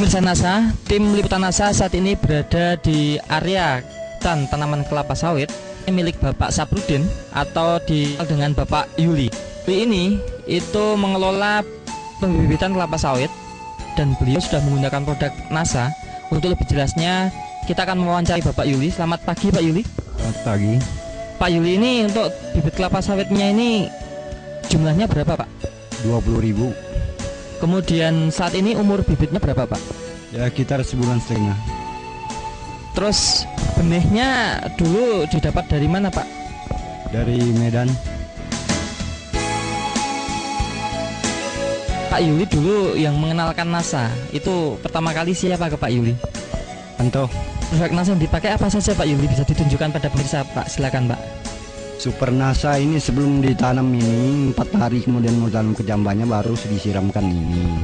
Pemirsa NASA, tim liputan NASA saat ini berada di area tanaman kelapa sawit milik Bapak Saprudin atau dikenal dengan Bapak Yuli. Ini itu mengelola pembibitan kelapa sawit dan beliau sudah menggunakan produk NASA. Untuk lebih jelasnya kita akan mewawancarai Bapak Yuli. Selamat pagi Pak Yuli. Selamat pagi. Pak Yuli, ini untuk bibit kelapa sawitnya ini jumlahnya berapa Pak? 20.000. Kemudian saat ini umur bibitnya berapa Pak? Ya sekitar sebulan setengah. Terus benihnya dulu didapat dari mana Pak? Dari Medan. Pak Yuli dulu yang mengenalkan NASA itu pertama kali siapa ke Pak Yuli? Anto. Produk NASA yang dipakai apa saja Pak Yuli? Bisa ditunjukkan pada pemirsa Pak, silakan Pak. Super NASA ini sebelum ditanam ini 4 hari kemudian mau tanam ke jambannya baru disiramkan ini.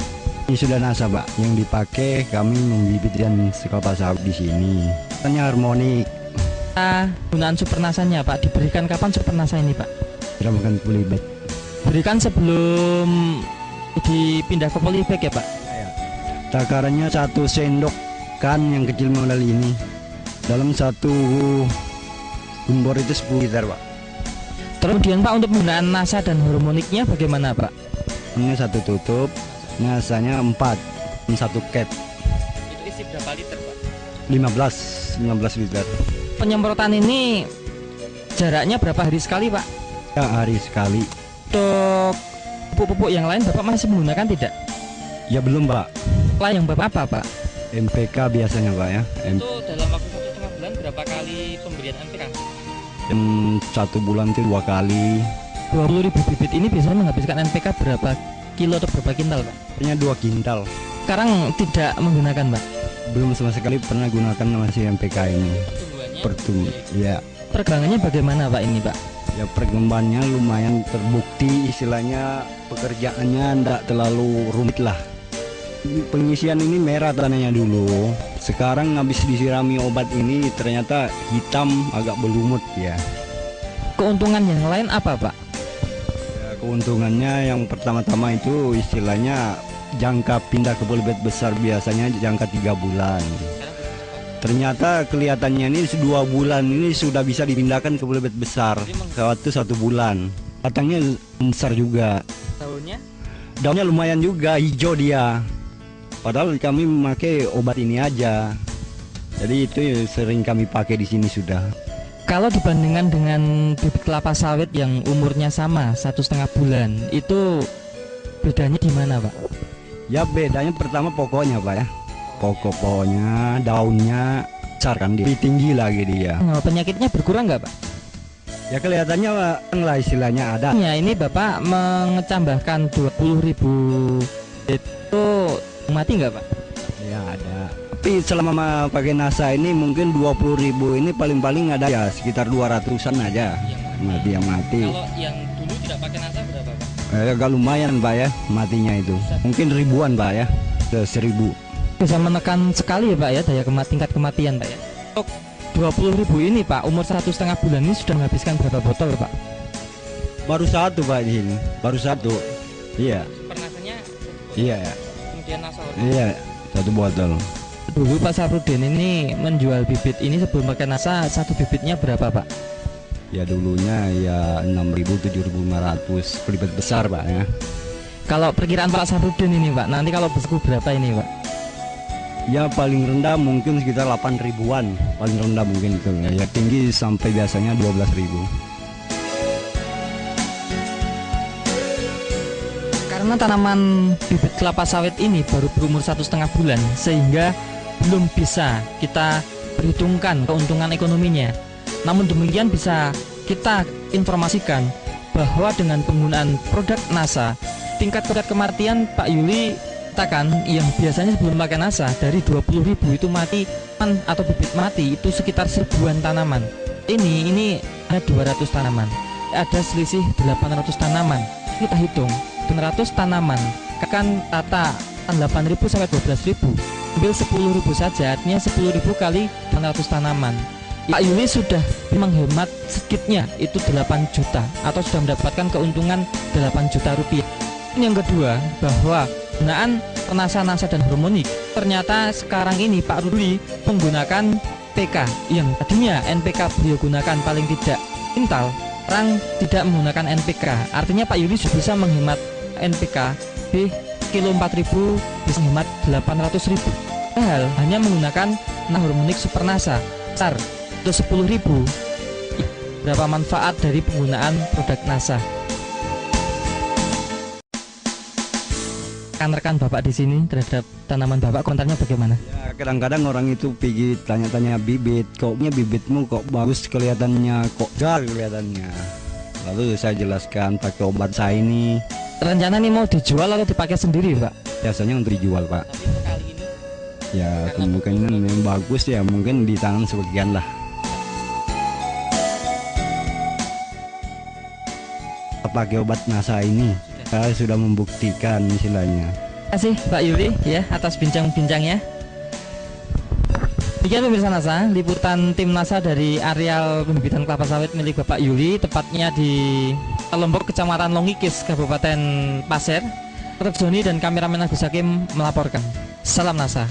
Ini sudah NASA Pak, yang dipakai kami membibit dan kelapa sawit di sini. Hanya harmonik. Penggunaan Super NASA-nya Pak diberikan kapan Super NASA ini Pak? Siramkan polybag. Berikan sebelum dipindah ke polybag ya Pak? Takarannya 1 sendok kan yang kecil model ini. Dalam 1 bumbor itu 10 liter Pak. Kemudian Pak untuk penggunaan NASA dan harmoniknya bagaimana Pak? Ini 1 tutup, NASA-nya 4, 1 cat. Itu isi berapa liter Pak? 15 liter. Penyemprotan ini jaraknya berapa hari sekali Pak? Ya hari sekali. Untuk pupuk-pupuk yang lain Bapak masih menggunakan tidak? Ya belum Pak. Lah yang Bapak apa Pak? MPK biasanya Pak ya. Itu dalam waktu 1,5 bulan berapa kali pemberian MPK? 1 bulan itu 2 kali. 20.000 bibit ini biasanya menghabiskan NPK berapa kilo atau berapa kintal Pak? Hanya 2 kintal. Sekarang tidak menggunakan Pak? Belum sama sekali pernah gunakan masih MPK ini. Pertumbuhan. Ya. Perkembangannya bagaimana Pak ini Pak? Ya perkembangannya lumayan terbukti, istilahnya pekerjaannya tidak terlalu rumit lah. Pengisian ini merah tanahnya dulu. Sekarang habis disirami obat ini ternyata hitam agak berlumut ya. Keuntungan yang lain apa Pak? Ya, keuntungannya yang pertama-tama itu istilahnya jangka pindah ke polybag besar biasanya jangka 3 bulan. Ternyata kelihatannya ini 2 bulan ini sudah bisa dipindahkan ke polybag besar. Waktu 1 bulan. Batangnya besar juga. Daunnya lumayan juga, hijau dia. Padahal kami memakai obat ini aja. Jadi itu sering kami pakai di sini sudah. Kalau dibandingkan dengan bibit kelapa sawit yang umurnya sama 1,5 bulan, itu bedanya di mana Pak? Ya bedanya pertama pokoknya Pak ya. Pokok pohonnya, daunnya besar kan dia. Lebih tinggi lagi dia. Penyakitnya berkurang nggak Pak? Ya kelihatannya lah istilahnya ada. Ya ini Bapak mengecambahkan 20.000 itu mati nggak Pak? Ya ada. Tapi selama pakai NASA ini mungkin 20.000 ini paling-paling ada ya sekitar 200-an aja yang mati. Kalau yang dulu tidak pakai NASA berapa Pak? Agak lumayan Pak ya matinya itu. Mungkin ribuan Pak ya. Sudah 1.000. Bisa menekan sekali ya Pak ya daya tingkat kematian Pak ya. Untuk 20.000 ini Pak umur 1,5 bulan ini sudah menghabiskan berapa botol Pak? Baru 1 Pak di sini. Baru 1. Iya. Super NASA-nya? Iya ya. Kemudian NASA. Iya, 1 botol. Dulu Pak Saprudin ini menjual bibit ini sebelum pakai NASA, 1 bibitnya berapa Pak? Ya dulunya ya 6.000 7.500 polybag besar Pak ya. Kalau perkiraan Pak Saprudin ini Pak, nanti kalau besarku berapa ini Pak? Ya paling rendah mungkin sekitar 8.000-an. Paling rendah mungkin itu ya. Tinggi sampai biasanya 12.000. Karena tanaman bibit kelapa sawit ini baru berumur 1,5 bulan, sehingga belum bisa kita perhitungkan keuntungan ekonominya. Namun demikian bisa kita informasikan bahwa dengan penggunaan produk NASA, tingkat kematian Pak Yuli katakan yang biasanya sebelum pakai NASA dari 20.000 itu mati atau bibit mati itu sekitar 1.000-an tanaman. Ini ada 200 tanaman, ada selisih 800 tanaman. Kita hitung 900 tanaman kan rata 8.000 sampai 12.000, ambil 10.000 saja, artinya 10.000 kali 800 tanaman. Pak Yuli sudah menghemat sedikitnya itu 8 juta atau sudah mendapatkan keuntungan 8 juta rupiah. Yang kedua, bahwa penggunaan penasa-nasa dan harmonik. Ternyata sekarang ini Pak Rudi menggunakan PK yang tadinya NPK beliau gunakan paling tidak quintal, sekarang tidak menggunakan NPK. Artinya Pak Yuli sudah bisa menghemat NPK di kilo 4000 bisa menghemat 800.000. Padahal hanya menggunakan harmonik super nasa besar itu 10.000. Berapa manfaat dari penggunaan produk NASA? Rekan-rekan Bapak di sini terhadap tanaman Bapak, komentarnya bagaimana? Ya, kadang-kadang orang itu pergi tanya-tanya bibit, koknya bibitmu kok bagus kelihatannya, kok gal kelihatannya. Lalu saya jelaskan pakai obat saya ini. Rencana nih mau dijual atau dipakai sendiri, Pak? Biasanya untuk dijual, Pak. Tapi untuk kali ini Ya kemungkinan yang bagus ya mungkin di tangan sebagian lah. Pakai obat NASA ini saya sudah membuktikan istilahnya. terima kasih Pak Yuli ya atas bincang-bincangnya. Demikian pemirsa NASA, liputan tim NASA dari areal pembibitan kelapa sawit milik Bapak Yuli, tepatnya di Lombok, Kecamatan Longikis, Kabupaten Pasir. Joni dan kameramen Agus Hakim melaporkan. Salam NASA.